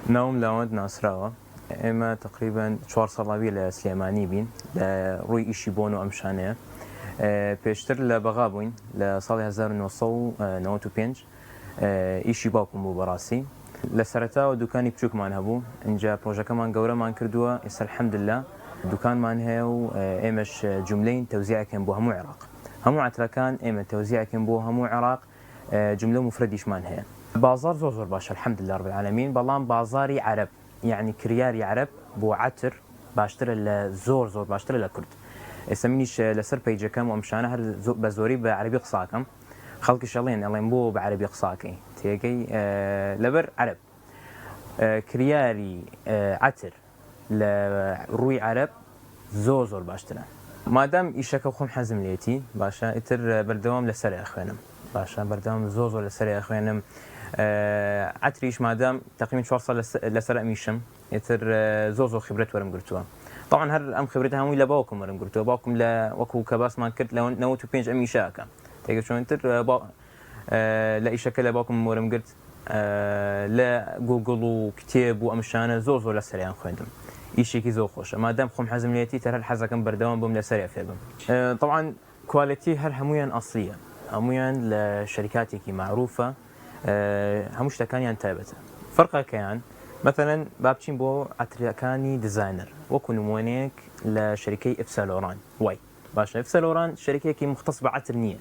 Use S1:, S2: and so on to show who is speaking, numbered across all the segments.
S1: ناوم لاوند ناسراوە ئێمە تقریبان 4 ساڵاوی لە سلێمانی بین لە ڕووی ئیشی بۆن و ئەم شانەیە پێشتر لە بەغا بووین لە ساڵی 1995 ئیشی باوکم بوو بەڕاستی لە سەرەتاوە دوکانی بچووکمان هەبوو اینجا پرۆژەکەمان گەورەمان کردووە ئێستا الحەمدلله دوکانمان هەیە و ئێمەش جوملەین تەوزیعەکەین بۆ هەموو عێراق هەموو عەترەکان ئێمە تەوزیعەکەین بۆ هەموو عێراق جملە مفردیشمان هەیە بازار زۆر باشە الحەمدلله رب العالمین بەڵام بازاری عەرەب یعنی کریاری عەرەب بۆ عەتر باشترە لە زۆر باشترە لە کورد ئێستا منیش لەسەر پەیجەکەم و ئەم شانە هەر بە زۆری بە عەرەبی قساکەم خەڵکیش ئەڵێن بۆ بە عەرەبی قساکەی تێگەی لەبەر عەرەب کریاری عەتر لە ڕووی عەرەب زۆر باشترە مادام ئیشەکە خۆم حەزم لێتی باشە ئیتر بەردەوام لەسەر ئەخوێنم باشە بەردەوام زۆر لەسەر ئەخوێنم عەتریش مادام تقریبا 4 ساڵ لەسەر ئەمیشم ئیتر زۆر خبرەت وەرم گرتووە طبعا هەر ئەم خبرەت هەمووی لە باوکم وەرم گرتووە باوکم لە وەکو کە باسمان کرد لە 95 ئەمیشاکە تێگە چۆنتر لە ئیشەکە لە باوکم وەرم گرت لە گوگڵ و کتێب و ئەم شانە زۆر لە سەریان خوێندم ئیشێکی زۆر خۆشە مادام خۆم حەزم لێتی تر هەر حەزەکەم بەردەوام بووم لەسەری فێ بم طبعا کوالیتی هەر هەمویان ئەسڵیە هەمویان لە شەریکاتێکی معروفە هەموو شتەکانیان تایبەتە فەرقەکەیان مثلا با بچین بۆ عەترەکانی دیزاینەر وەکو نمونەیەک لە شەریکەی ئیف وای باشە ئیف سەلۆران شەریکێکی مختص بە عەتر نییە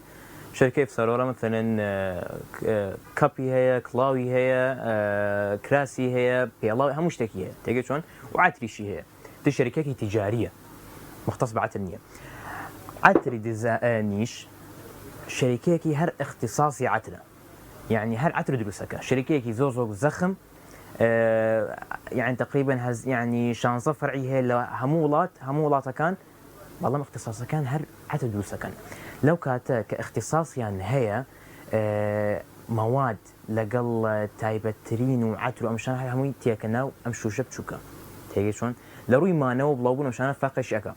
S1: شركة إيف سالورا مثلا كابي هي كلاوي هي كراسي هي بيلاوي هموش تكي هي تيجي شلون وعتري شي هي دي شركة تجارية مختص بعتر نية عتري ديزاينيش شركة هر اختصاصي عترة يعني هر عتر دروسك شركة زوزو زخم يعني تقريبا يعني شانصة فرعي هي همولات كان والله اختصاصه كان هر عتر دروسك لو كاتا كاختصاص يعني هي مواد لقل تايبترين وعتر وامشان هاي هموي تيكنا امشو شبشوكا تيجي شلون لروي ما نو بلاوبون امشان فاقش اكا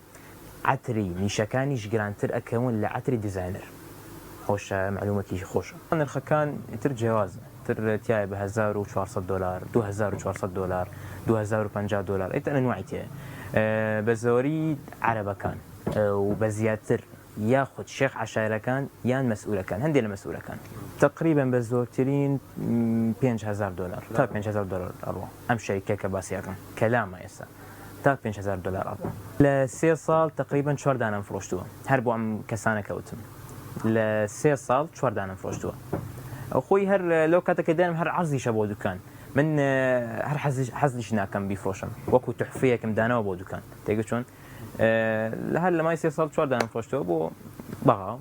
S1: عتري نيشكاني جرانتر اكون لعتري ديزاينر خوش معلومه كي خوش انا الخكان تر جواز تر تياي ب $1400 $2400 $2050 ايت انا نوعيتي بزوري عربه كان وبزياتر ياخذ شيخ عشائر كان يان مسؤول كان هندي المسؤول كان تقريبا بزورترين $5000 تا $5000 أروى أم شركة كباسية كان كلامه يسا تا $5000 أروى لسي صال تقريبا 4 دانم فروشتوها هربو أم كسانة كوتم لسي صال 4 دانم فروشتوها أخوي هر لو كاتك دانم هر عرضي شبو دكان من هر حزلش ناكم بيفروشم وكو تحفية كم دانا وبو دكان تيجي شلون لهلا ما يصير صار 4 دانم فروشتو بو بغا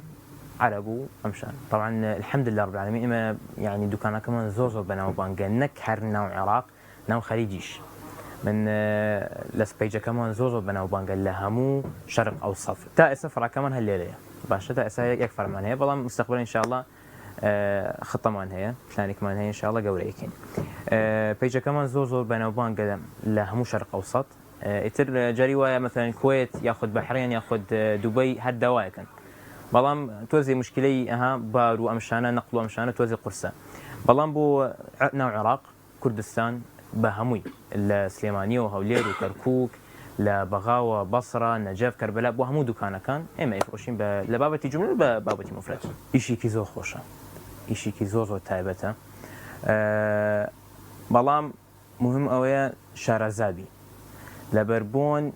S1: عربو امشان طبعا الحمد لله رب العالمين اما يعني دكانا كمان زوزو بناو بانجا نكهر ناو عراق ناو خليجيش من لسبيجا كمان زوزو بناو بانجا لهمو شرق اوسط تا سفره كمان هالليله باشا تا يكفر من هي والله مستقبلا ان شاء الله خطه مان هي ثاني كمان هي ان شاء الله قوريكين بيجا كمان زوزو بناو بانجا لهمو شرق اوسط يتر جاري ويا مثلا الكويت ياخذ بحرين ياخذ دبي هالدواء كان بلام توزي مشكلي بارو امشانه نقل امشانه توزي قرصه بلام بو نوع العراق كردستان بهموي السليمانيه وهولير وكركوك لبغاوه بصره نجف كربلاء بو همو دكانه كان اما يفروشين لبابتي جمله بابتي مفرد شيء كي زو خوشه شيء كي زو تايبته بلام مهم اويا شارزابي لبربون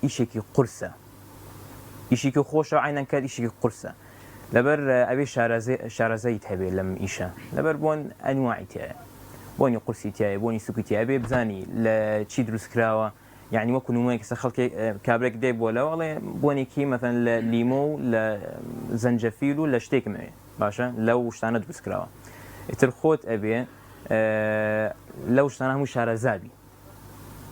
S1: إشيكي قرصة إشيكي خوشة عينا كاد إشيكي قرصة لبر أبي شارزي تهبي لم إيشا لبربون أنواع تاعي بوني قرصي تاعي بوني سوكي تاعي أبي بزاني لشي دروس كراوة يعني وكو نمويك سخلت كابريك ديب ولا والله بوني كي مثلا ليمو لزنجفيل ولا شتيك معي باشا لو شتانا دروس كراوة ترخوت أبي لو شتانا همو شارزابي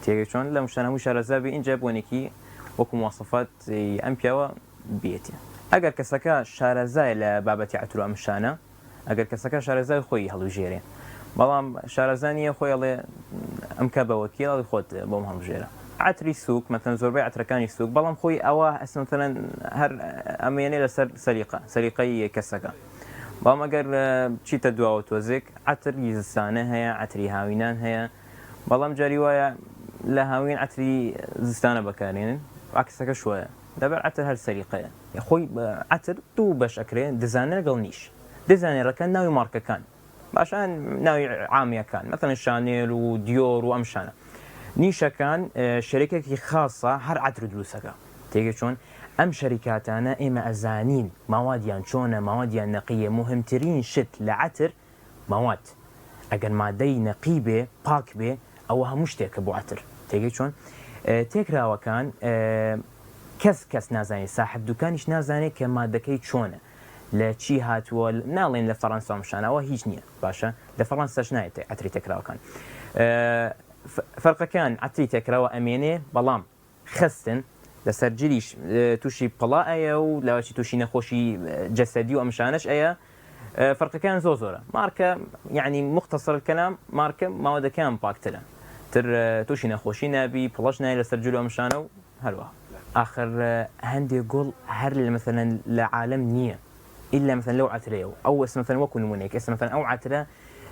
S1: تيجي شلون لما شان همو شارزابي إن جاب ونكي وكو مواصفات أمبياوا بيتي أجر كسكا شارزاي لبابتي عترو أمشانة أجر كسكا شارزاي خوي هلو جيري بلام شارزانية خوي الله أمكابا وكيل الله خود بوم هلو جيري عتري سوق مثلا زوربي عتركاني سوق بلام خوي أواه اسم مثلا هر أمياني لسر سريقي كسكا بلام أجر شي تدوا وتوزك عتر يزسانة هي عتري هاوينان هي بەڵام جاری وایە لە هاوین عتری زستانە بەکارێنن عکسەکە شوەیە لەبەر عتر هەر سەریقەیە خۆی عتر دوو بەش ئەکرێن دزانە لەگەڵ نیش دزانێڕەکە ناوی مارکەکان باشان ناوی عامیەکان مثلا شانێل و دیۆر و ئەم شانە نیشەکان شەریکێکی خاصە هەر عتر دروستەکە تێگە چۆن ئەم شەریکاتانە ئێمە ئەزانین ماوادیان چۆنە ماوادیان نەقیە مهمترین شت لە عتر ماوات ئەگەر مادەی نەقی بێ پاک بێ ئەوە هەموو شتێکە بۆ عتر تێگەی چۆن تێکراوەکان کەس نازانێت ساحب دوکانیش نازانێت کە مادەکەی چۆنە لە چی هاتووە ناڵێن لە فەڕەنسا شانەوە هیچ نییە باشە لە فەڕەنساش نایێت عتری تێکراوەکان فەرقەکان عتری تێکراوە ئەمێنێ بەڵام خستن لەسەر جلیش تووشی پڵائەیە و لاوەچی تووشی نەخۆشی جەسەدی و ئەمشانش ئەیە فەرقەکان زۆرە مارکە یعنی مختصر کەلام مارکە ماوەدەکان پاکترە تر تووشی نەخۆشی نابی پڵەش نای لەسەر جلو ئەمشانە و هەروە آخر هەندێک گوڵ هەر مثلا لە عالم نییە إلا مثلا لو عتريه أو مثلا وكو نمونيك مثلا أو عترة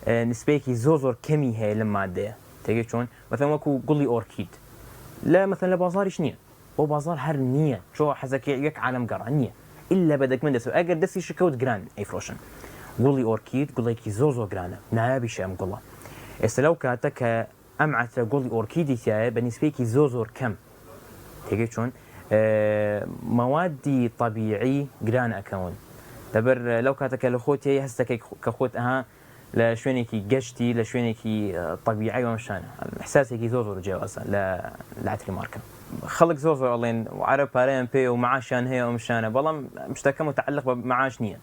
S1: نسبيكي زور كمي هي لما عديه تيجي شلون مثلا وكو قولي أوركيد لا مثلا لبازارش نية أو بازار هر نية شو حزك يك عالم قرا نية إلا بدك من دسو أجر دسي شكوت جران أي فروشن قولي أوركيد قولي كي زور جرانا نابي شيء أم قولا لو كاتك أم عترة قولي أوركيدي تاعي بالنسبيكي زور كم تيجي شلون موادي طبيعي جران أكون دەبەر لەو کاتەکە لە خۆتی هەستەکەی کە خۆت ئەها لە شوێنێکی گەشتی لە شوێنێکی طبیعی وەمشانە حساسێکی زۆر جیاوازە لە عتری مارکە خەڵک زۆر ئەڵێن عرە پارەیان پێ و معاشیان هەیە ئەمشانە بەڵام شتەکە متعلق بە معاش نییە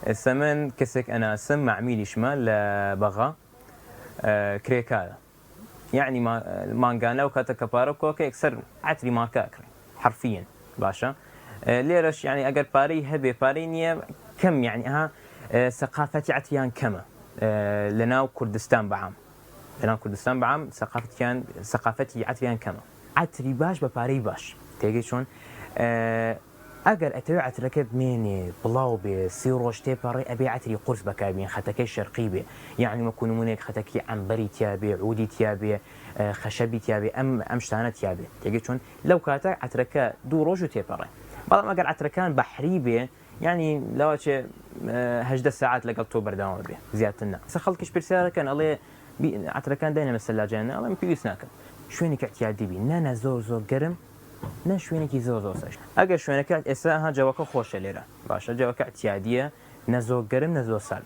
S1: ئێستا من کەسێک ئەناسم معمیلیشمە لە بەغا کرێکارە یعنی مانگانە و کاتەکە پارە کۆکە یەکسەر عتری مارکە ئەکڕێ حرفیاً باشە ليرش يعني أجر باري هبي بارينيا كم يعني ها ثقافة عتيان كما لنا كردستان بعام لنا كردستان بعام ثقافتي عتيان كما عتري باش بباري باش تيجي شون أجر أتوي عتركب ميني بلاو بسيروش تباري أبي عتري قرص بكابين ختكي شرقي بي يعني ما كونوا منك ختكي عنبري تيابي عودي تيابي خشبي تيابي أم شتانة تيابي تيجي شون لو كاتا عتركا دو روجو تباري بعض ما قال عتركان بحري به يعني لو شيء هجد ساعات لقى أكتوبر دوام به زيادة النا سخلكش برسالة كان الله عتركان دينا مثلا جانا الله مبيوس ناكل شوينك اعتيادي بي نانا زور قرم نا شوينك زور ساش أجر شوينك إساها جواك خوش ليرة باشا جواك اعتيادية نزور قرم نزور سرد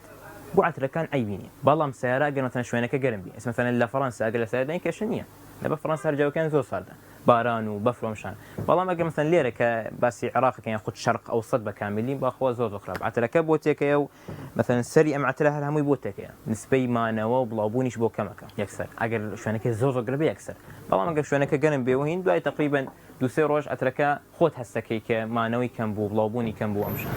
S1: بو عتركان عيبيني بالله سيارة أجر مثلا شوينك قرم بي اسم مثلا لفرنسا أجر سيارة كشنية لبا فرنسا رجعوا كان زور سرد باران وبفر مشان والله ما مثلا ليرة كباسي عراق كان ياخذ شرق او صد كاملين باخوا زوز اخرى عتلك بوتيك يو مثلا سري ام عتلها هم يبوتك نسبي ما نوا بلابونيش بو كمك يكسر اجل شوانك زوز قربي يكسر والله ما شوانك قرن بيوهين دواي تقريبا دو سي روج عتلك خذ هسكيك ما نوي كم بو بلابوني كم بو امشان